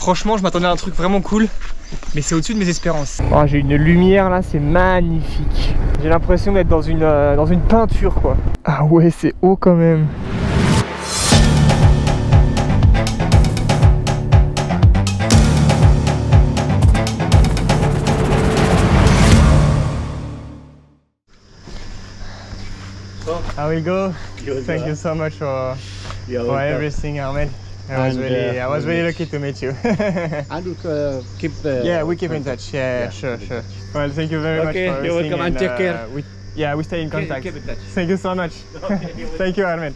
Franchement, je m'attendais à un truc vraiment cool, mais c'est au-dessus de mes espérances. Oh, j'ai une lumière là, c'est magnifique. J'ai l'impression d'être dans une peinture quoi. Ah ouais, c'est haut quand même. I will go. Thank you so much for everything, Ahmed. I was really lucky to meet you. And keep the... Yeah, we keep in touch. Yeah, sure. Well, thank you very much for everything. You're welcome and take care. We stay in contact. Keep in touch. Thank you so much. Thank you, Ahmed.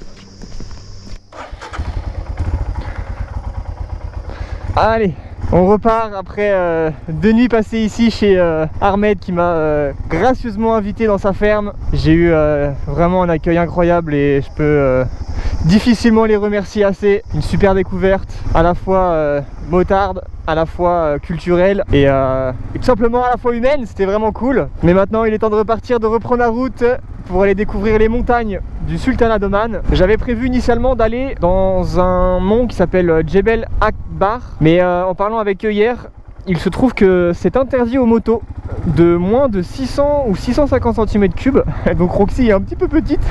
Allez, on repart après 2 nuits passées ici chez Ahmed qui m'a gracieusement invité dans sa ferme. J'ai eu vraiment un accueil incroyable et je peux difficilement les remercier assez. Une super découverte, à la fois motarde, à la fois culturelle et tout simplement à la fois humaine. C'était vraiment cool. Mais maintenant il est temps de repartir, de reprendre la route pour aller découvrir les montagnes du Sultanat d'Oman. J'avais prévu initialement d'aller dans un mont qui s'appelle Jebel Akbar, mais en parlant avec eux hier, il se trouve que c'est interdit aux motos de moins de 600 ou 650 cm3. Donc Roxy est un petit peu petite.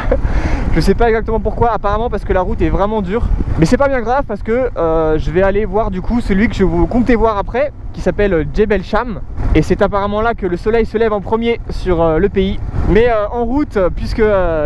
Je sais pas exactement pourquoi, apparemment parce que la route est vraiment dure. Mais c'est pas bien grave parce que je vais aller voir du coup celui que je vous comptais voir après, qui s'appelle Jebel Sham. Et c'est apparemment là que le soleil se lève en premier sur le pays. Mais en route, puisque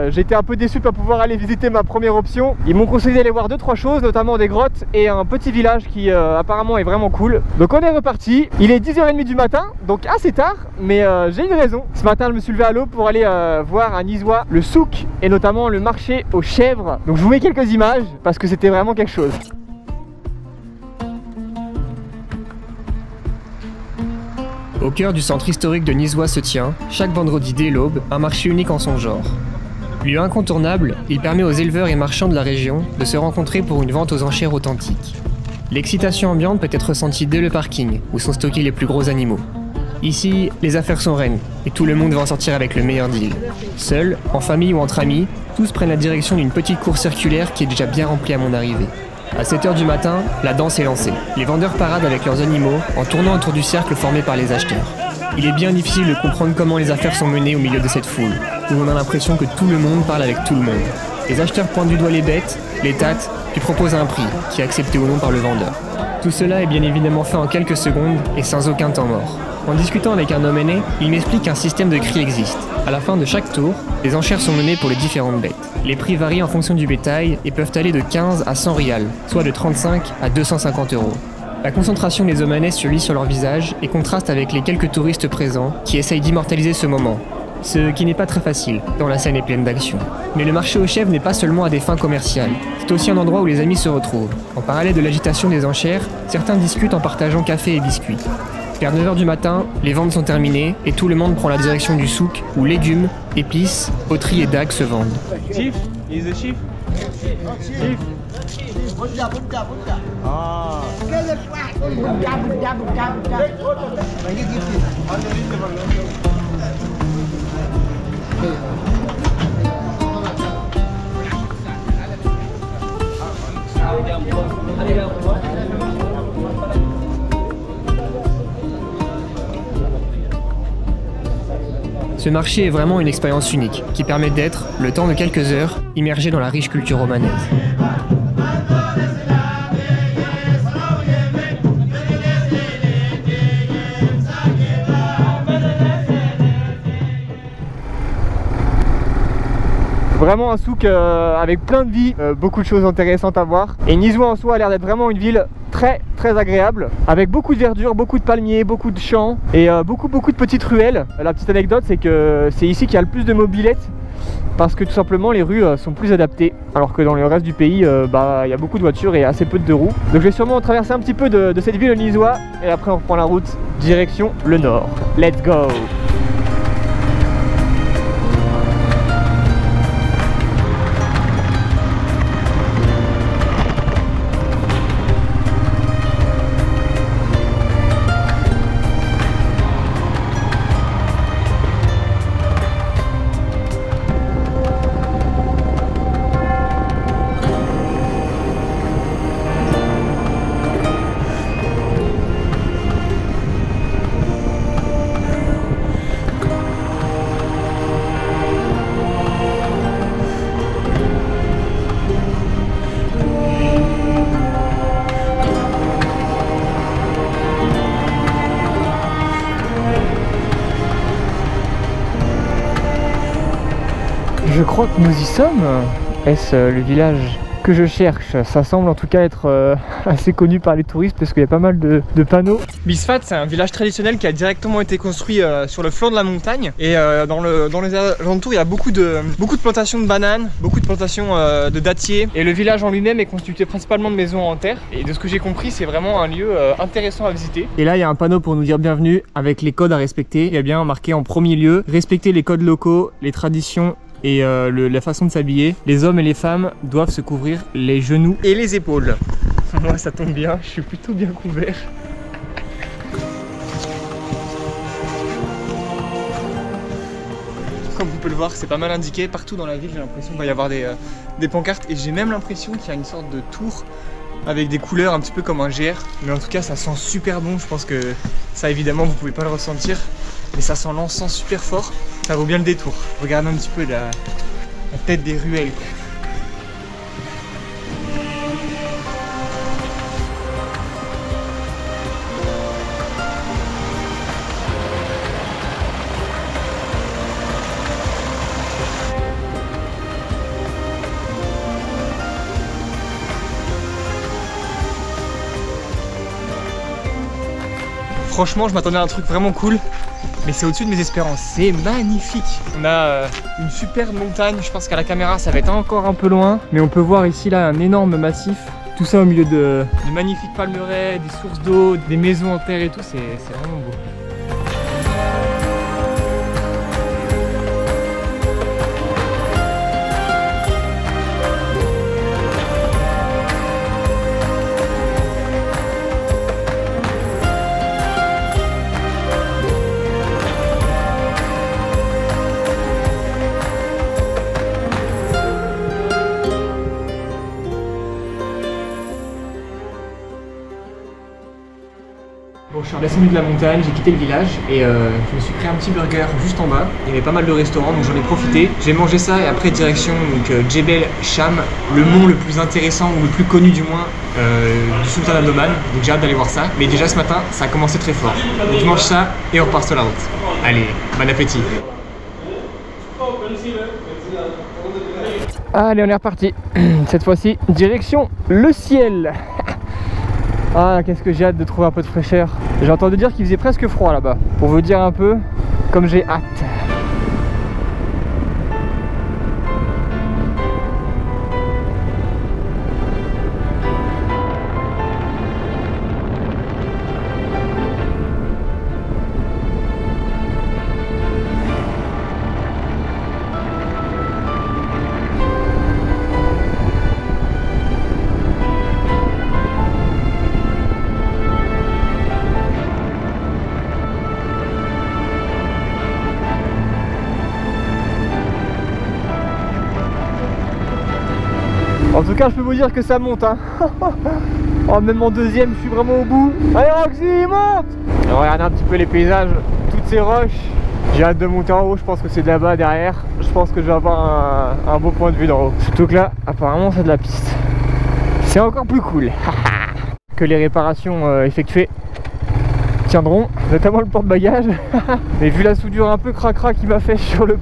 j'étais un peu déçu de pas pouvoir aller visiter ma première option, ils m'ont conseillé d'aller voir 2-3 choses, notamment des grottes et un petit village qui apparemment est vraiment cool. Donc on est reparti, il est 10h30 du matin, donc assez tard, mais j'ai une raison. Ce matin je me suis levé à l'aube pour aller voir à Nizwa le souk et notamment le marché aux chèvres. Donc je vous mets quelques images parce que c'était vraiment quelque chose. Au cœur du centre historique de Nizwa se tient, chaque vendredi dès l'aube, un marché unique en son genre. Lieu incontournable, il permet aux éleveurs et marchands de la région de se rencontrer pour une vente aux enchères authentiques. L'excitation ambiante peut être ressentie dès le parking, où sont stockés les plus gros animaux. Ici, les affaires sont reines, et tout le monde va en sortir avec le meilleur deal. Seul, en famille ou entre amis, tous prennent la direction d'une petite cour circulaire qui est déjà bien remplie à mon arrivée. À 7 h du matin, la danse est lancée. Les vendeurs paradent avec leurs animaux en tournant autour du cercle formé par les acheteurs. Il est bien difficile de comprendre comment les affaires sont menées au milieu de cette foule, où on a l'impression que tout le monde parle avec tout le monde. Les acheteurs pointent du doigt les bêtes, les tâtent, puis proposent un prix, qui est accepté ou non par le vendeur. Tout cela est bien évidemment fait en quelques secondes et sans aucun temps mort. En discutant avec un homme aîné, il m'explique qu'un système de cris existe. À la fin de chaque tour, les enchères sont menées pour les différentes bêtes. Les prix varient en fonction du bétail et peuvent aller de 15 à 100 rials, soit de 35 à 250 €. La concentration des Omanais se lit sur leur visage et contraste avec les quelques touristes présents qui essayent d'immortaliser ce moment. Ce qui n'est pas très facile, tant la scène est pleine d'action. Mais le marché aux chèvres n'est pas seulement à des fins commerciales, c'est aussi un endroit où les amis se retrouvent. En parallèle de l'agitation des enchères, certains discutent en partageant café et biscuits. Vers 9 h du matin, les ventes sont terminées et tout le monde prend la direction du souk où légumes, épices, poteries et dagues se vendent. Chief, is the chief? Chief. Ah. Ce marché est vraiment une expérience unique, qui permet d'être, le temps de quelques heures, immergé dans la riche culture romanaise. Vraiment un souk avec plein de vie, beaucoup de choses intéressantes à voir. Et Nizwa en soi a l'air d'être vraiment une ville très agréable, avec beaucoup de verdure, beaucoup de palmiers, beaucoup de champs et beaucoup de petites ruelles. La petite anecdote, c'est que c'est ici qu'il y a le plus de mobylettes parce que tout simplement les rues sont plus adaptées, alors que dans le reste du pays, il y a beaucoup de voitures et assez peu de deux roues. Donc je vais sûrement traverser un petit peu de cette ville de Nizwa et après on reprend la route direction le nord. Let's go! crois que nous y sommes. Est-ce le village que je cherche? Ça semble en tout cas être assez connu par les touristes parce qu'il y a pas mal de panneaux. Bisfat, c'est un village traditionnel qui a directement été construit sur le flanc de la montagne. Et dans les alentours, il y a beaucoup de plantations de bananes, beaucoup de plantations de dattiers. Et le village en lui-même est constitué principalement de maisons en terre. Et de ce que j'ai compris, c'est vraiment un lieu intéressant à visiter. Et là, il y a un panneau pour nous dire bienvenue avec les codes à respecter. Il y a bien marqué en premier lieu, respecter les codes locaux, les traditions et la façon de s'habiller. Les hommes et les femmes doivent se couvrir les genoux et les épaules. Moi ça tombe bien, je suis plutôt bien couvert. Comme vous pouvez le voir, c'est pas mal indiqué partout dans la ville. J'ai l'impression qu'il va y avoir des pancartes et j'ai même l'impression qu'il y a une sorte de tour avec des couleurs un petit peu comme un GR. Mais en tout cas ça sent super bon. Je pense que ça évidemment vous pouvez pas le ressentir, mais ça sent l'encens super fort. Ça vaut bien le détour. Regardez un petit peu la tête des ruelles, quoi. Franchement, je m'attendais à un truc vraiment cool, mais c'est au-dessus de mes espérances. C'est magnifique. On a une superbe montagne. Je pense qu'à la caméra, ça va être encore un peu loin, mais on peut voir ici là un énorme massif. Tout ça au milieu de magnifiques palmeraies, des sources d'eau, des maisons en terre et tout. C'est vraiment beau. Bon, je suis redescendu de la montagne, j'ai quitté le village et je me suis pris un petit burger juste en bas. Il y avait pas mal de restaurants donc j'en ai profité. J'ai mangé ça et après direction Djebel Cham, le mont le plus intéressant ou le plus connu du moins du sultanat d'Oman. Donc j'ai hâte d'aller voir ça. Mais déjà ce matin, ça a commencé très fort. Donc je mange ça et on repart sur la route. Allez, bon appétit. Allez, on est reparti. Cette fois-ci, direction le ciel. Ah, qu'est-ce que j'ai hâte de trouver un peu de fraîcheur. J'ai entendu dire qu'il faisait presque froid là-bas. Pour vous dire un peu comme j'ai hâte. En tout cas, je peux vous dire que ça monte, hein. Oh, même en deuxième, je suis vraiment au bout. Allez, Roxy, monte! Alors, regardez un petit peu les paysages, toutes ces roches. J'ai hâte de monter en haut, je pense que c'est de là-bas derrière. Je pense que je vais avoir un beau point de vue d'en haut. Surtout que là, apparemment, c'est de la piste. C'est encore plus cool. Que les réparations effectuées tiendront, notamment le porte-bagages. Mais vu la soudure un peu cracra qu'il m'a fait sur le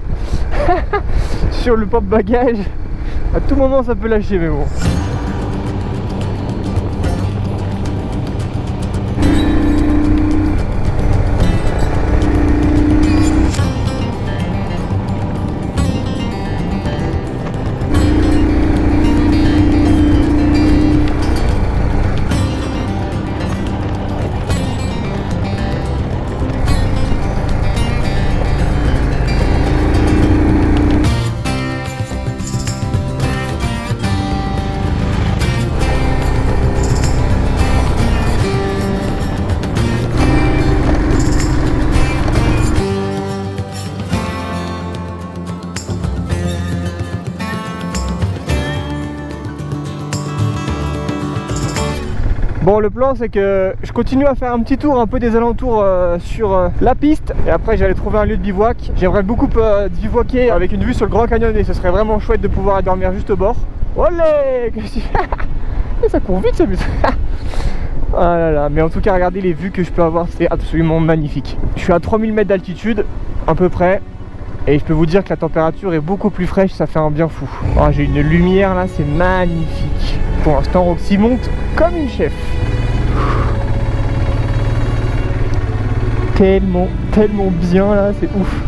sur le porte-bagages, à tout moment ça peut lâcher, mais bon. Bon, le plan c'est que je continue à faire un petit tour un peu des alentours sur la piste et après j'allais trouver un lieu de bivouac. J'aimerais beaucoup bivouaquer avec une vue sur le Grand Canyon et ce serait vraiment chouette de pouvoir dormir juste au bord. Olé, ça court vite ça, ah là là, mais en tout cas regardez les vues que je peux avoir, c'est absolument magnifique. Je suis à 3000 mètres d'altitude à peu près Et je peux vous dire que la température est beaucoup plus fraîche, ça fait un bien fou. Oh, j'ai une lumière là, c'est magnifique. Pour l'instant, Roxy monte comme une chef. Tellement bien là, c'est ouf.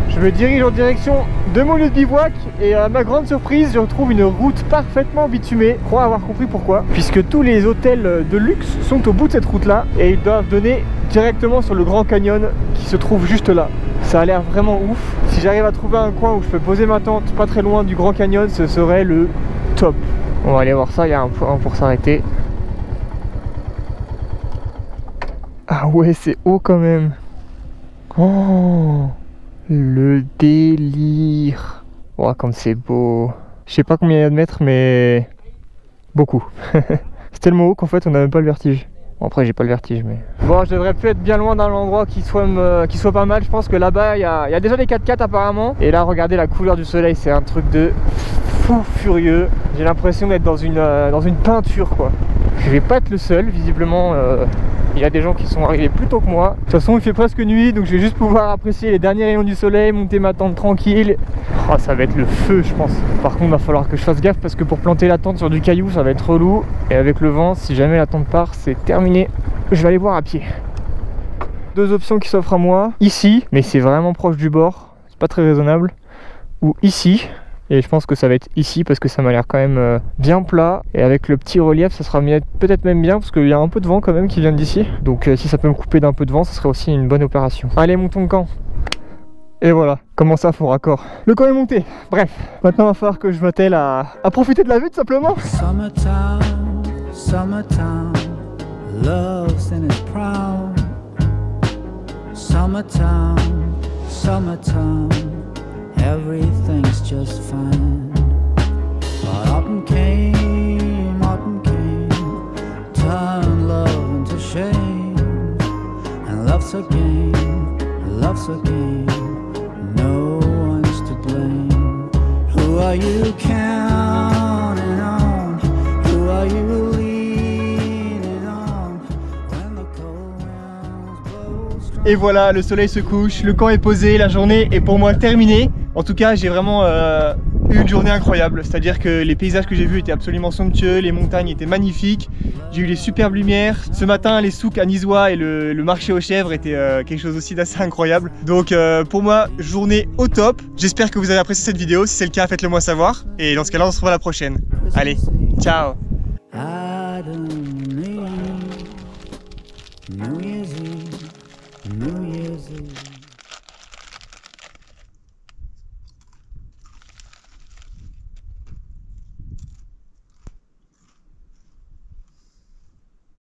Je me dirige en direction de mon lieu de bivouac et à ma grande surprise je retrouve une route parfaitement bitumée. Je crois avoir compris pourquoi, puisque tous les hôtels de luxe sont au bout de cette route là et ils doivent donner directement sur le Grand Canyon qui se trouve juste là. Ça a l'air vraiment ouf. Si j'arrive à trouver un coin où je peux poser ma tente pas très loin du Grand Canyon, ce serait le top. On va aller voir ça, il y a un point pour s'arrêter. Ah ouais, c'est haut quand même. Oh, le délire. Oh, comme c'est beau. Je sais pas combien il y a de mètres, mais beaucoup. C'est tellement haut qu'en fait on n'a même pas le vertige. Bon, après j'ai pas le vertige, mais... Bon, je devrais plus être bien loin d'un endroit qui soit pas mal. Je pense que là-bas il y a déjà des 4x4 apparemment. Et là, regardez la couleur du soleil, c'est un truc de fou furieux. J'ai l'impression d'être dans une peinture quoi. Je vais pas être le seul, visiblement. Il y a des gens qui sont arrivés plus tôt que moi. De toute façon il fait presque nuit, donc je vais juste pouvoir apprécier les derniers rayons du soleil, monter ma tente tranquille. Oh, ça va être le feu je pense. Par contre il va falloir que je fasse gaffe parce que pour planter la tente sur du caillou ça va être relou. Et avec le vent, si jamais la tente part, c'est terminé. Je vais aller voir à pied. Deux options qui s'offrent à moi. Ici, mais c'est vraiment proche du bord, c'est pas très raisonnable. Ou ici. Et je pense que ça va être ici parce que ça m'a l'air quand même bien plat. Et avec le petit relief ça sera peut-être même bien parce qu'il y a un peu de vent quand même qui vient d'ici. Donc si ça peut me couper d'un peu de vent, ça serait aussi une bonne opération. Allez, montons le camp. Et voilà, comment ça, faux raccord. Le camp est monté. Bref, maintenant il va falloir que je m'attelle à profiter de la vue tout simplement. Summertime, summertime, love's in its prime. Summertime, summertime, everything's just fine. But autumn came, turned love into shame. And love's a game, no one's to blame. Who are you counting on? Who are you leaning on? When the cold winds blow strong. Et voilà, le soleil se couche, le camp est posé, la journée est pour moi terminée. En tout cas, j'ai vraiment eu une journée incroyable. C'est-à-dire que les paysages que j'ai vus étaient absolument somptueux, les montagnes étaient magnifiques. J'ai eu les superbes lumières. Ce matin, les souks à Nizois et le marché aux chèvres étaient quelque chose aussi d'assez incroyable. Donc pour moi, journée au top. J'espère que vous avez apprécié cette vidéo. Si c'est le cas, faites-le moi savoir. Et dans ce cas-là, on se retrouve à la prochaine. Allez, ciao!